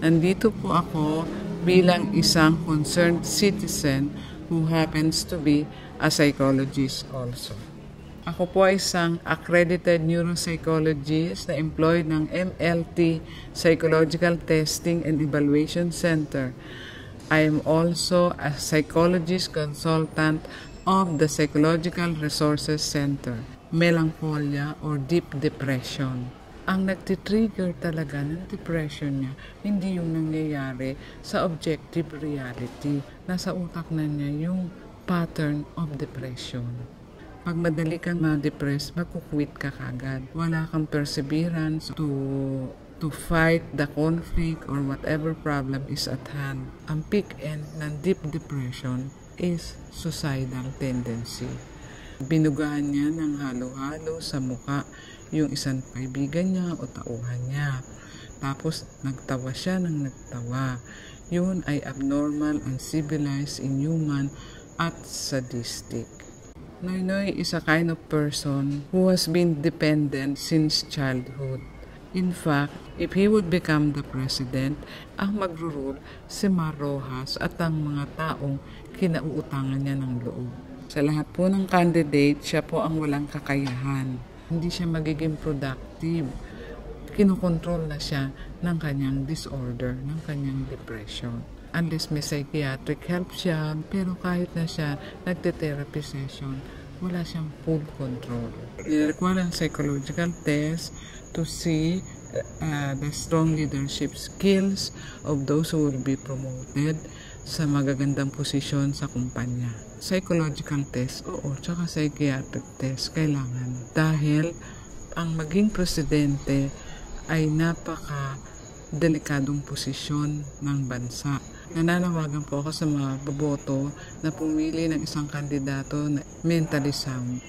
Nandito po ako bilang isang concerned citizen who happens to be a psychologist also. Ako po ay isang accredited neuropsychologist na employed ng MLT Psychological Testing and Evaluation Center. I am also a psychologist consultant of the Psychological Resources Center. Melancholia or deep depression. Ang nagtitrigger talaga ng depression niya, hindi yung nangyayari sa objective reality. Nasa utak na niya yung pattern of depression. Pag madali kang ma-depress, magkukwit ka kagad. Wala kang perseverance to fight the conflict or whatever problem is at hand. Ang peak end ng deep depression is suicidal tendency. Binugahan niya ng halo-halo sa muka yung isang kaibigan niya o tauhan niya. Tapos nagtawa siya ng nagtawa. Yun ay abnormal, uncivilized, inhuman, at sadistic. Noynoy is a kind of person who has been dependent since childhood. In fact, if he would become the president, ang magro-rule si Mar Rojas at ang mga taong kinauutangan niya ng loob. Sa lahat po ng candidate, siya po ang walang kakayahan. Hindi siya magiging productive. Kinokontrol na siya ng kanyang disorder, ng kanyang depression. Unless may psychiatric help siya, pero kahit na siya nagte-therapy session, wala siyang full control. I-require ang psychological test to see the strong leadership skills of those who will be promoted sa magagandang posisyon sa kumpanya. Psychological test, oo, tsaka psychiatric test, kailangan. Dahil ang maging presidente ay napaka-delikadong posisyon ng bansa. Nananawagan po ako sa mga boboto na pumili ng isang kandidato na mentally sound.